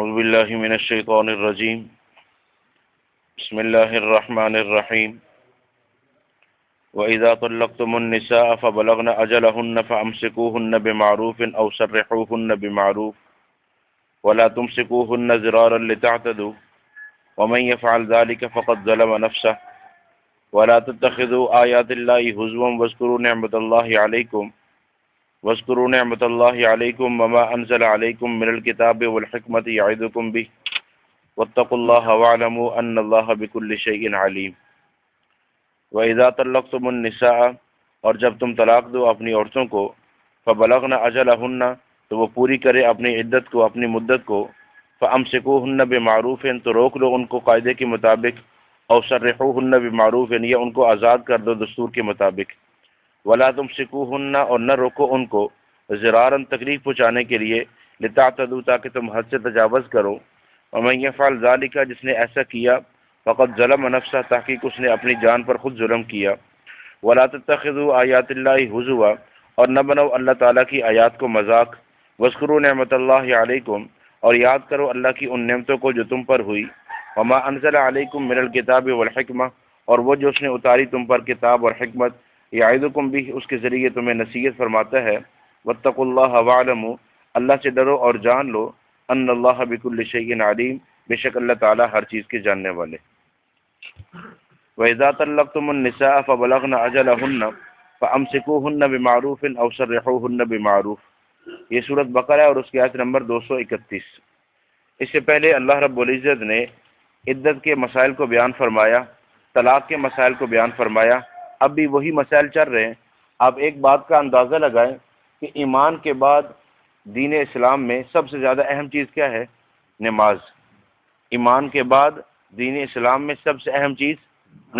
اعوذ باللہ من الشیطان الرجیم بسم اللہ الرحمن الرحیم وَإِذَا طَلَّقْتُمُ النِّسَاءَ فَبَلَغْنَ أَجَلَهُنَّ فَأَمْسِكُوهُنَّ بِمَعْرُوفٍ أَوْ سَرِّحُوهُنَّ بِمَعْرُوفٍ وَلَا تُمْسِكُوهُنَّ ضِرَارًا لِتَعْتَدُوا وَمَنْ يَفْعَلْ ذَلِكَ فَقَدْ ظَلَمَ نَفْسَهُ وَلَا تَتَّخِذُوا آيَاتِ اللَّهِ هُزُوًا وَاذْكُرُوا نِعْمَةَ اللَّهِ عَلَيْكُمْ وَمَا أَنزَلَ عَلَيْكُمْ مِنَ الْكِتَابِ وَالْحِكْمَةِ يَعِظُكُمْ بِهِ وَاتَّقُوا اللَّهَ وَاعْلَمُوا أَنَّ اللَّهَ بِكُلِّ شَيْءٍ عَلِيمٌ وَإِذَا طَلَّقْتُمُ النِّسَاءَ اور جب تم طلاق دو اپنی عورتوں کو فَبَلَغْنَ أَجَلَهُنَّ تو وہ پوری کرے اپنی عدت کو اپنی مدت کو فَأَمْسِكُوهُنَّ بِمَعْرُوفٍ تو روک لو ان کو قاعدے کے مطابق أَوْ سَرِّحُوهُنَّ بِمَعْرُوفٍ یا ان کو آزاد کر دو دستور کے مطابق وَلَا تُمْسِكُوهُنَّ اور نہ روکو ان کو ضراراً تکلیف پہنچانے کے لیے لِتَعْتَدُوا تاکہ تم حد سے تجاوز کرو وَمَنْ يَفْعَلْ ذَلِكَ جس نے ایسا کیا فقط ظلم نفسہ تحقیق اس نے اپنی جان پر خود ظلم کیا وَلَا تَتَّخِذُوا آیَاتِ اللَّهِ هُزُوًا اور نہ بنو اللہ تعالیٰ کی آیات کو مذاق وَاذْكُرُوا نِعْمَةَ اللَّهِ عَلَيْكُمْ اور یاد کرو اللہ کی ان نعمتوں کو جو تم پر ہوئی وَمَا أَنزَلَ عَلَيْكُمْ مِنَ الْكِتَابِ وَالْحِكْمَةِ اور وہ جو اس نے اتاری تم پر کتاب اور حکمت یعظکم بہ اس کے ذریعے تمہیں نصیحت فرماتا ہے واتقوا اللہ واعلموا اللہ سے ڈرو اور جان لو ان اللہ بکل شیء علیم بے شک اللہ تعالیٰ ہر چیز کے جاننے والے وَإِذَا طَلَّقْتُمُ النِّسَاءَ فَبَلَغْنَ أَجَلَهُنَّ فَأَمْسِكُوهُنَّ بِمَعْرُوفٍ أَوْ سَرِّحُوهُنَّ بِمَعْرُوفٍ یہ سورۃ بقرہ ہے اور اس کی آیت نمبر 231۔ اس سے پہلے اللہ رب العزت نے عدت کے مسائل کو بیان فرمایا، طلاق کے مسائل کو بیان فرمایا، اب بھی وہی مسائل چل رہے ہیں۔ آپ ایک بات کا اندازہ لگائیں کہ ایمان کے بعد دین اسلام میں سب سے زیادہ اہم چیز کیا ہے؟ نماز۔ ایمان کے بعد دین اسلام میں سب سے اہم چیز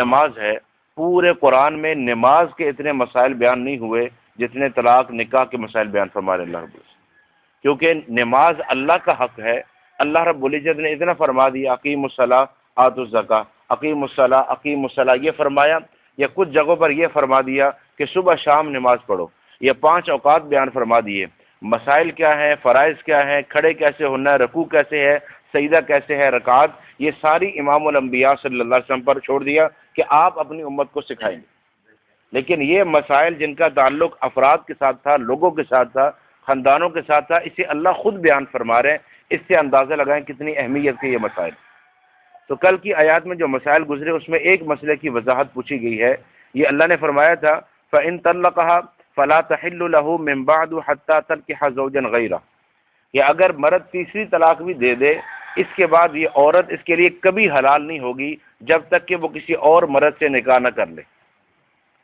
نماز ہے۔ پورے قرآن میں نماز کے اتنے مسائل بیان نہیں ہوئے جتنے طلاق نکاح کے مسائل بیان فرما رہے اللہ رب العزت، کیونکہ نماز اللہ کا حق ہے۔ اللہ رب العزت نے اتنا فرما دیا اقیم الصلاۃ آتوا الزکاۃ، اقیم الصلاۃ اقیم الصلاۃ یہ فرمایا، یا کچھ جگہوں پر یہ فرما دیا کہ صبح شام نماز پڑھو، یا 5 اوقات بیان فرما دیے۔ مسائل کیا ہیں، فرائض کیا ہیں، کھڑے کیسے ہونا ہے، رکوع کیسے ہے، سجدہ کیسے ہے، رکعات، یہ ساری امام الانبیاء صلی اللہ علیہ وسلم پر چھوڑ دیا کہ آپ اپنی امت کو سکھائیں گے۔ لیکن یہ مسائل جن کا تعلق افراد کے ساتھ تھا، لوگوں کے ساتھ تھا، خاندانوں کے ساتھ تھا، اسے اللہ خود بیان فرما رہے ہیں۔ اس سے اندازہ لگائیں کتنی اہمیت کے یہ مسائل۔ تو کل کی آیات میں جو مسائل گزرے اس میں ایک مسئلے کی وضاحت پوچھی گئی ہے۔ یہ اللہ نے فرمایا تھا فَإِن طَلَّقَهَا فَلَا تَحِلُّ لَهُ مِن بَعْدُ حَتَّى تَنكِحَ زَوْجًا غَيْرَهُ کہ اگر مرد تیسری طلاق بھی دے دے اس کے بعد یہ عورت اس کے لیے کبھی حلال نہیں ہوگی جب تک کہ وہ کسی اور مرد سے نکاح نہ کر لے۔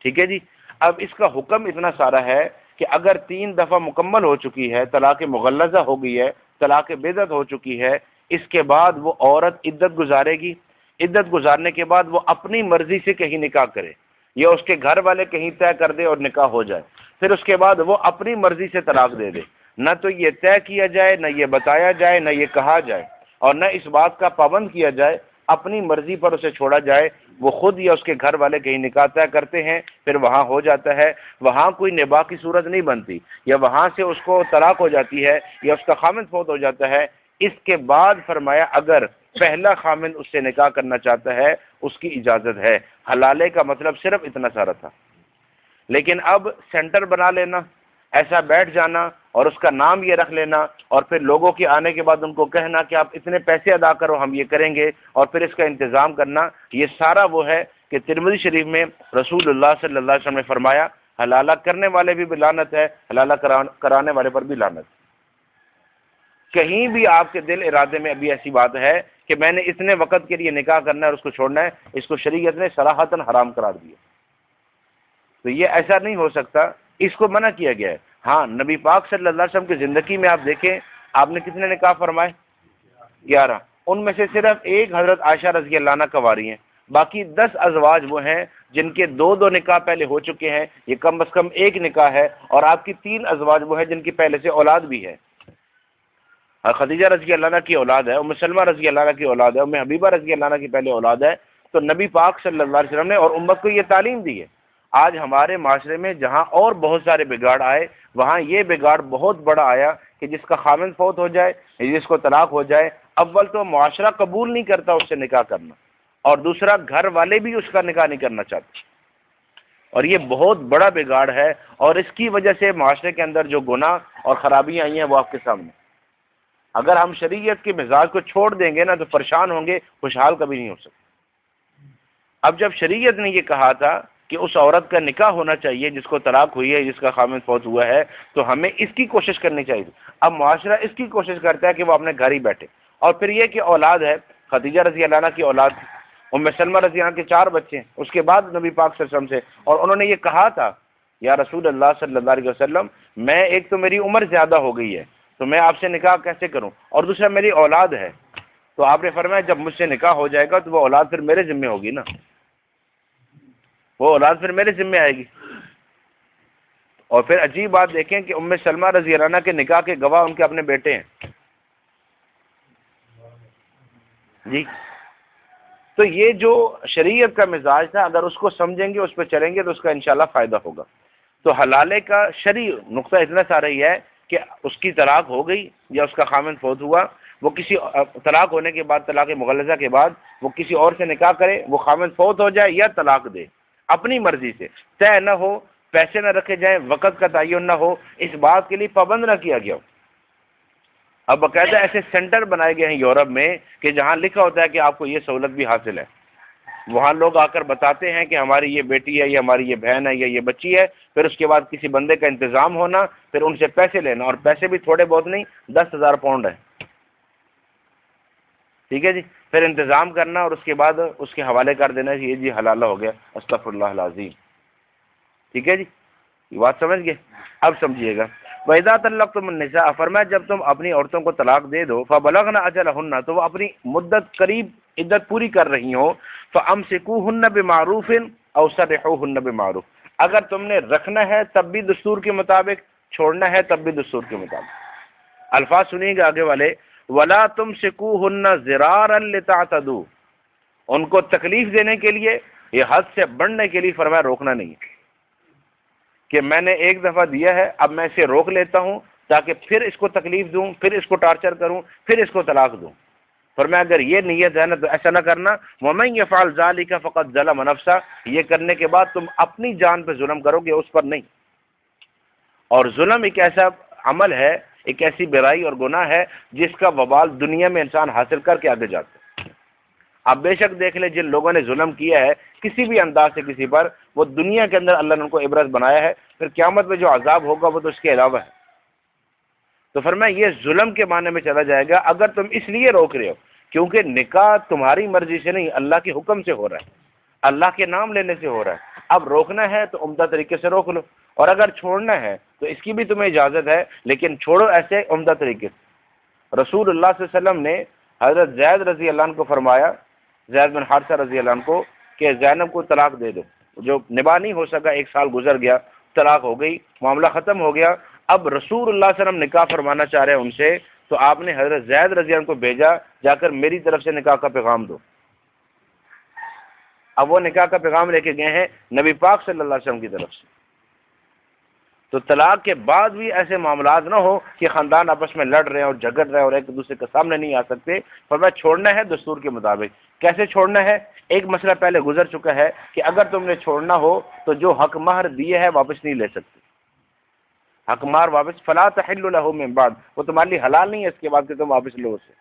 ٹھیک ہے جی۔ اب اس کا حکم اتنا سارا ہے کہ اگر 3 دفعہ مکمل ہو چکی ہے، طلاق مغلظہ ہو گئی ہے، طلاق بدعت ہو چکی ہے، اس کے بعد وہ عورت عدت گزارے گی۔ عدت گزارنے کے بعد وہ اپنی مرضی سے کہیں نکاح کرے یا اس کے گھر والے کہیں طے کر دے اور نکاح ہو جائے، پھر اس کے بعد وہ اپنی مرضی سے طلاق دے دے۔ نہ تو یہ طے کیا جائے، نہ یہ بتایا جائے، نہ یہ کہا جائے، اور نہ اس بات کا پابند کیا جائے، اپنی مرضی پر اسے چھوڑا جائے۔ وہ خود یا اس کے گھر والے کہیں نکاح طے کرتے ہیں، پھر وہاں ہو جاتا ہے، وہاں کوئی نباہ کی صورت نہیں بنتی، یا وہاں سے اس کو طلاق ہو جاتی ہے یا اس کا خامند فوت ہو جاتا ہے۔ اس کے بعد فرمایا اگر پہلا خامند اس سے نکاح کرنا چاہتا ہے اس کی اجازت ہے۔ حلالے کا مطلب صرف اتنا سارا تھا۔ لیکن اب سینٹر بنا لینا، ایسا بیٹھ جانا اور اس کا نام یہ رکھ لینا، اور پھر لوگوں کے آنے کے بعد ان کو کہنا کہ آپ اتنے پیسے ادا کرو ہم یہ کریں گے، اور پھر اس کا انتظام کرنا، یہ سارا وہ ہے کہ ترمذی شریف میں رسول اللہ صلی اللہ علیہ وسلم نے فرمایا حلالہ کرنے والے بھی لعنت ہے، حلالہ کرانے والے پر بھی لعنت۔ کہیں بھی آپ کے دل ارادے میں ابھی ایسی بات ہے کہ میں نے اتنے وقت کے لیے نکاح کرنا ہے اور اس کو چھوڑنا ہے، اس کو شریعت نے صراحتاً حرام قرار دیا۔ تو یہ ایسا نہیں ہو سکتا، اس کو منع کیا گیا ہے۔ ہاں نبی پاک صلی اللہ علیہ وسلم کی زندگی میں آپ دیکھیں آپ نے کتنے نکاح فرمائے؟ 11۔ ان میں سے صرف ایک حضرت عائشہ رضی اللہ عنہا کنواری ہیں، باقی 10 ازواج وہ ہیں جن کے 2 نکاح پہلے ہو چکے ہیں، یہ کم از کم ایک نکاح ہے، اور آپ کی 3 ازواج وہ ہیں جن کی پہلے سے اولاد بھی ہے۔ خدیجہ رضی اللہ عنہ کی اولاد ہے، ام سلمہ رضی اللہ عنہ کی اولاد ہے، ام حبیبہ رضی اللہ عنہ کی پہلے اولاد ہے۔ تو نبی پاک صلی اللہ علیہ وسلم نے اور امت کو یہ تعلیم دی ہے۔ آج ہمارے معاشرے میں جہاں اور بہت سارے بگاڑ آئے، وہاں یہ بگاڑ بہت بڑا آیا کہ جس کا خامند فوت ہو جائے، جس کو طلاق ہو جائے، اول تو معاشرہ قبول نہیں کرتا اس سے نکاح کرنا، اور دوسرا گھر والے بھی اس کا نکاح نہیں کرنا چاہتے، اور یہ بہت بڑا بگاڑ ہے، اور اس کی وجہ سے معاشرے کے اندر جو گناہ اور خرابیاں آئی ہیں وہ آپ کے سامنے۔ اگر ہم شریعت کے مزاج کو چھوڑ دیں گے نا تو پریشان ہوں گے، خوشحال کبھی نہیں ہو سکتے۔ اب جب شریعت نے یہ کہا تھا کہ اس عورت کا نکاح ہونا چاہیے جس کو طلاق ہوئی ہے، جس کا خامند فوت ہوا ہے، تو ہمیں اس کی کوشش کرنی چاہیے۔ اب معاشرہ اس کی کوشش کرتا ہے کہ وہ اپنے گھر ہی بیٹھے، اور پھر یہ کہ اولاد ہے، خدیجہ رضی اللہ عنہ کی اولاد، ام سلمہ رضی اللہ عنہ کے 4 بچے ہیں، اس کے بعد نبی پاک صلی اللہ علیہ وسلم سے، اور انہوں نے یہ کہا تھا یا رسول اللہ صلی اللہ علیہ وسلم، میں ایک تو میری عمر زیادہ ہو گئی ہے تو میں آپ سے نکاح کیسے کروں، اور دوسرا میری اولاد ہے، تو آپ نے فرمایا جب مجھ سے نکاح ہو جائے گا تو وہ اولاد پھر میرے ذمہ ہوگی نا، وہ اولاد پھر میرے ذمہ آئے گی۔ اور پھر عجیب بات دیکھیں کہ ام سلمہ رضی اللہ عنہ کے نکاح کے گواہ ان کے اپنے بیٹے ہیں جی۔ تو یہ جو شریعت کا مزاج تھا، اگر اس کو سمجھیں گے، اس پہ چلیں گے تو اس کا انشاءاللہ فائدہ ہوگا۔ تو حلالے کا شرعی نقطہ اتنا سا رہی ہے کہ اس کی طلاق ہو گئی یا اس کا خامند فوت ہوا، وہ کسی طلاق ہونے کے بعد، طلاق مغلظہ کے بعد وہ کسی اور سے نکاح کرے، وہ خامند فوت ہو جائے یا طلاق دے، اپنی مرضی سے، طے نہ ہو، پیسے نہ رکھے جائیں، وقت کا تعین نہ ہو، اس بات کے لیے پابند نہ کیا گیا ہو۔ اب باقاعدہ ایسے سینٹر بنائے گئے ہیں یورپ میں کہ جہاں لکھا ہوتا ہے کہ آپ کو یہ سہولت بھی حاصل ہے، وہاں لوگ آ کر بتاتے ہیں کہ ہماری یہ بیٹی ہے یا ہماری یہ بہن ہے یا یہ بچی ہے، پھر اس کے بعد کسی بندے کا انتظام ہونا، پھر ان سے پیسے لینا، اور پیسے بھی تھوڑے بہت نہیں، 10,000 پاؤنڈ ہے، ٹھیک ہے جی، پھر انتظام کرنا اور اس کے بعد اس کے حوالے کر دینا، یہ جی حلالہ ہو گیا، استغفر اللہ العظیم، ٹھیک ہے جی، یہ بات سمجھ گئے؟ اب سمجھیے گا، وَإِذَا طَلَّقْتُمُ النِّسَاءَ، فرمایا جب تم اپنی عورتوں کو طلاق دے دو، فَبَلَغْنَ أَجَلَهُنَّ، تو وہ اپنی مدت قریب عدت پوری کر رہی ہوں، فَأَمْسِكُوهُنَّ بِمَعْرُوفٍ أَوْ سَرِّحُوهُنَّ بِمَعْرُوفٍ، اگر تم نے رکھنا ہے تب بھی دستور کے مطابق، چھوڑنا ہے تب بھی دستور کے مطابق۔ الفاظ سنیے گا آگے والے، وَلَا تُمْسِكُوهُنَّ ضِرَارًا لِتَعْتَدُوا، ان کو تکلیف دینے کے لیے، یہ حد سے بڑھنے کے لیے فرمایا روکنا نہیں ہے کہ میں نے ایک دفعہ دیا ہے اب میں اسے روک لیتا ہوں تاکہ پھر اس کو تکلیف دوں، پھر اس کو ٹارچر کروں، پھر اس کو طلاق دوں۔ فرمایا اگر یہ نیت ہے نا تو ایسا نہ کرنا، وَمَن يَفْعَلْ ذَلِكَ فَقَدْ ظَلَمَ نَفْسَهُ، یہ کرنے کے بعد تم اپنی جان پہ ظلم کرو گے، اس پر نہیں۔ اور ظلم ایک ایسا عمل ہے، ایک ایسی برائی اور گناہ ہے جس کا وبال دنیا میں انسان حاصل کر کے آگے جاتا ہے۔ آپ بے شک دیکھ لیں جن لوگوں نے ظلم کیا ہے کسی بھی انداز سے کسی پر، وہ دنیا کے اندر اللہ نے ان کو عبرت بنایا ہے، پھر قیامت میں جو عذاب ہوگا وہ تو اس کے علاوہ ہے۔ تو فرمایا یہ ظلم کے معنی میں چلا جائے گا اگر تم اس لیے روک رہے ہو کیونکہ نکاح تمہاری مرضی سے نہیں، اللہ کے حکم سے ہو رہا ہے، اللہ کے نام لینے سے ہو رہا ہے۔ اب روکنا ہے تو عمدہ طریقے سے روک لو، اور اگر چھوڑنا ہے تو اس کی بھی تمہیں اجازت ہے، لیکن چھوڑو ایسے عمدہ طریقے سے۔ رسول اللہ صلی اللہ علیہ وسلم نے حضرت زید رضی اللہ عنہ کو فرمایا، زید بن حارثہ رضی اللہ عنہ کو، کہ زینب کو طلاق دے دو، جو نباہ نہیں ہو سکا، 1 سال گزر گیا، طلاق ہو گئی، معاملہ ختم ہو گیا۔ اب رسول اللہ صلی اللہ علیہ وسلم نکاح فرمانا چاہ رہے ہیں ان سے، تو آپ نے حضرت زید رضی اللہ عنہ کو بھیجا، جا کر میری طرف سے نکاح کا پیغام دو۔ اب وہ نکاح کا پیغام لے کے گئے ہیں نبی پاک صلی اللہ علیہ وسلم کی طرف سے۔ تو طلاق کے بعد بھی ایسے معاملات نہ ہو کہ خاندان آپس میں لڑ رہے ہیں اور جھگڑ رہے ہیں اور ایک دوسرے کے سامنے نہیں آ سکتے، فرمایا چھوڑنا ہے دستور کے مطابق۔ کیسے چھوڑنا ہے؟ ایک مسئلہ پہلے گزر چکا ہے کہ اگر تم نے چھوڑنا ہو تو جو حق مہر دیے ہے واپس نہیں لے سکتے، حق مہر واپس، فلا تحل له من بعد، وہ تمہارے لیے حلال نہیں ہے اس کے بعد کہ تم واپس لو اسے،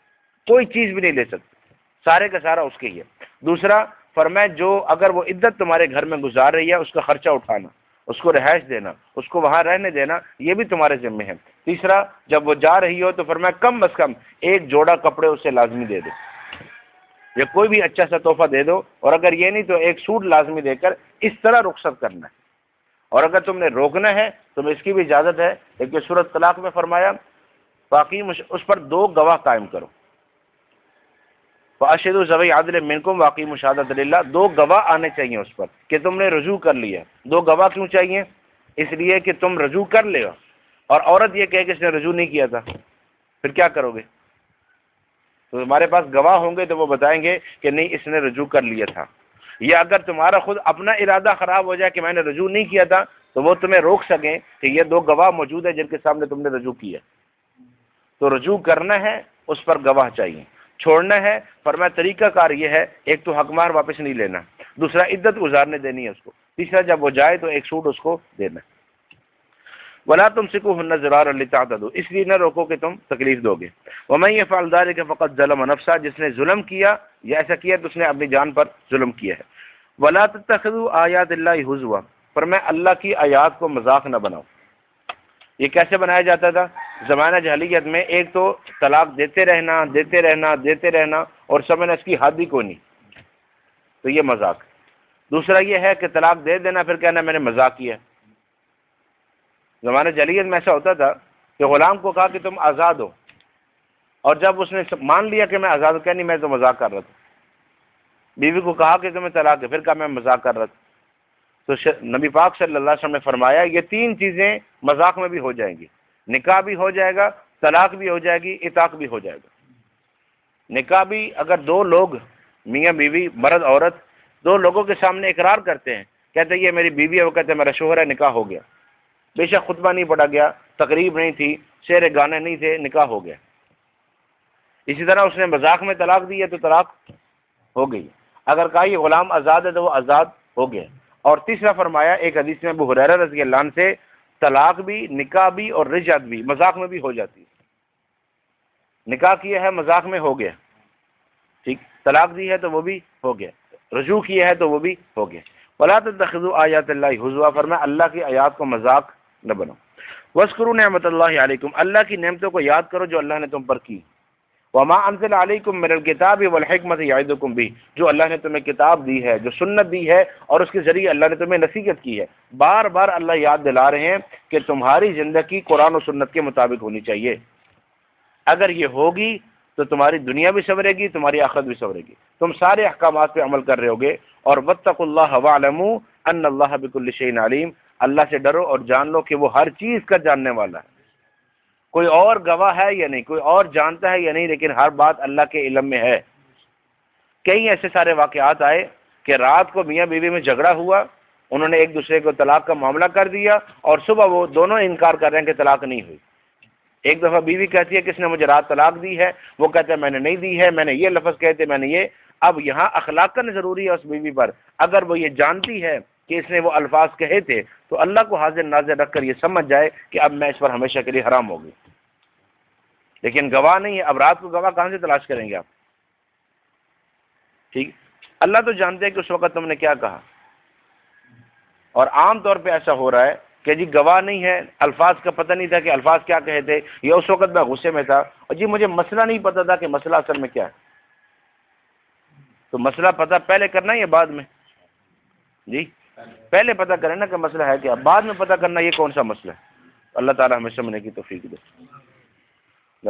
کوئی چیز بھی نہیں لے سکتے، سارے کا سارا اس کے ہی ہے۔ دوسرا فرمایا جو اگر وہ عدت تمہارے گھر میں گزار رہی ہے اس کا خرچہ اٹھانا، اس کو رہائش دینا، اس کو وہاں رہنے دینا، یہ بھی تمہارے ذمہ ہے۔ تیسرا جب وہ جا رہی ہو تو فرمایا کم از کم 1 جوڑا کپڑے اسے لازمی دے دو، یا کوئی بھی اچھا سا تحفہ دے دو، اور اگر یہ نہیں تو 1 سوٹ لازمی دے کر اس طرح رخصت کرنا ہے۔ اور اگر تم نے روکنا ہے تو اس کی بھی اجازت ہے، لیکن سورۃ طلاق میں فرمایا باقی اس پر 2 گواہ قائم کرو، فَأَشْهِدُوا ذَوِي عَدْلٍ مِّنكُمْ وَأَقِيمُوا الشَّهَادَةَ لِلَّهِ، 2 گواہ آنے چاہیے اس پر کہ تم نے رجوع کر لیا۔ 2 گواہ کیوں چاہیے؟ اس لیے کہ تم رجوع کر لے ہو، اور عورت یہ کہے کہ اس نے رجوع نہیں کیا تھا، پھر کیا کرو گے؟ تو تمہارے پاس گواہ ہوں گے تو وہ بتائیں گے کہ نہیں اس نے رجوع کر لیا تھا۔ یا اگر تمہارا خود اپنا ارادہ خراب ہو جائے کہ میں نے رجوع نہیں کیا تھا تو وہ تمہیں روک سکیں کہ یہ 2 گواہ موجود ہیں جن کے سامنے تم نے رجوع کیا، تو رجوع کرنا ہے اس پر گواہ چاہیے۔ چھوڑنا ہے فرمایا طریقہ کار یہ ہے، ایک تو حق مہر واپس نہیں لینا، دوسرا عدت گزارنے دینی ہے اس کو، تیسرا جب وہ جائے تو ایک سوٹ اس کو دینا۔ ولا تمسکوہن ضرارا لتعتدوا، اس لیے نہ روکو کہ تم تکلیف دو گے۔ ومن یفعل ذلک فقد ظلم نفسہ، جس نے ظلم کیا یا ایسا کیا تو اس نے اپنی جان پر ظلم کیا ہے۔ ولا تتخذوا آیات اللہ ہزوا، فرمایا اللہ کی آیات کو مذاق نہ بناؤ۔ یہ کیسے بنایا جاتا تھا؟ زمانہ جاہلیت میں ایک تو طلاق دیتے رہنا اور سمجھنا اس کی حد ہی کوئی نہیں، تو یہ مذاق۔ دوسرا یہ ہے کہ طلاق دے دینا پھر کہنا میں نے مذاق کیا۔ زمانہ جاہلیت میں ایسا ہوتا تھا کہ غلام کو کہا کہ تم آزاد ہو، اور جب اس نے مان لیا کہ میں آزاد ہوں، کہ نہیں میں تو مذاق کر رہا تھا۔ بیوی کو کہا کہ تمہیں طلاق ہے، پھر کہا میں مذاق کر رہا تھا۔ تو نبی پاک صلی اللہ علیہ وسلم نے فرمایا یہ تین چیزیں مذاق میں بھی ہو جائیں گی، نکاح بھی ہو جائے گا، طلاق بھی ہو جائے گی، عتاق بھی ہو جائے گا۔ نکاح بھی اگر دو لوگ میاں بیوی مرد عورت دو لوگوں کے سامنے اقرار کرتے ہیں، کہتے ہیں یہ میری بیوی ہے، وہ کہتے ہیں میرا شوہر ہے، نکاح ہو گیا، بے شک خطبہ نہیں پڑھا گیا، تقریب نہیں تھی، شعر گانے نہیں تھے، نکاح ہو گیا۔ اسی طرح اس نے مذاق میں طلاق دی ہے تو طلاق ہو گئی۔ اگر کہا یہ غلام آزاد ہے تو وہ آزاد ہو گیا۔ اور تیسرا فرمایا ایک حدیث میں ابو ہریرہ رضی اللہ عنہ سے، طلاق بھی، نکاح بھی اور رجعت بھی مذاق میں بھی ہو جاتی ہے۔ نکاح کیا ہے مذاق میں ہو گیا، ٹھیک، طلاق دی ہے تو وہ بھی ہو گیا، رجوع کیا ہے تو وہ بھی ہو گیا۔ ولا تتخذوا آیات اللہ ہزوا، فرمایا اللہ کی آیات کو مذاق نہ بنو۔ واذکروا نعمت اللہ علیکم، اللہ کی نعمتوں کو یاد کرو جو اللہ نے تم پر کی۔ وما انزل علیکم من الکتاب والحکمت یعظکم بہ، جو اللہ نے تمہیں کتاب دی ہے، جو سنت دی ہے اور اس کے ذریعے اللہ نے تمہیں نصیحت کی ہے۔ بار بار اللہ یاد دلا رہے ہیں کہ تمہاری زندگی قرآن و سنت کے مطابق ہونی چاہیے۔ اگر یہ ہوگی تو تمہاری دنیا بھی سنورے گی، تمہاری آخرت بھی سنورے گی، تم سارے احکامات پہ عمل کر رہے ہوگے۔ اور واتقوا اللہ واعلموا ان اللہ بکل شیء علیم، اللہ سے ڈرو اور جان لو کہ وہ ہر چیز کا جاننے والا ہے۔ کوئی اور گواہ ہے یا نہیں، کوئی اور جانتا ہے یا نہیں، لیکن ہر بات اللہ کے علم میں ہے۔ کئی ایسے سارے واقعات آئے کہ رات کو میاں بیوی میں جھگڑا ہوا، انہوں نے ایک دوسرے کو طلاق کا معاملہ کر دیا، اور صبح وہ دونوں انکار کر رہے ہیں کہ طلاق نہیں ہوئی۔ ایک دفعہ بیوی کہتی ہے کس نے مجھے رات طلاق دی ہے، وہ کہتا ہے میں نے نہیں دی ہے، میں نے یہ لفظ کہے تھے، میں نے یہ۔ اب یہاں اخلاقاً ضروری ہے اس بیوی پر، اگر وہ یہ جانتی ہے کہ اس نے وہ الفاظ کہے تھے تو اللہ کو حاضر ناظر رکھ کر یہ سمجھ جائے کہ اب میں اس پر ہمیشہ کے لیے حرام ہو گئی۔ لیکن گواہ نہیں ہے، اب رات کو گواہ کہاں سے تلاش کریں گے آپ؟ ٹھیک، اللہ تو جانتے ہیں کہ اس وقت تم نے کیا کہا۔ اور عام طور پہ ایسا ہو رہا ہے کہ جی گواہ نہیں ہے، الفاظ کا پتہ نہیں تھا کہ الفاظ کیا کہے تھے، یا اس وقت میں غصے میں تھا، اور جی مجھے مسئلہ نہیں پتہ تھا کہ مسئلہ اصل میں کیا ہے۔ تو مسئلہ پتہ پہلے کرنا ہے یا بعد میں؟ جی پہلے پتہ کریں نا کہ مسئلہ ہے کیا، بعد میں پتہ کرنا یہ کون سا مسئلہ ہے۔ اللہ تعالیٰ ہمیں سمجھنے کی توفیق دے۔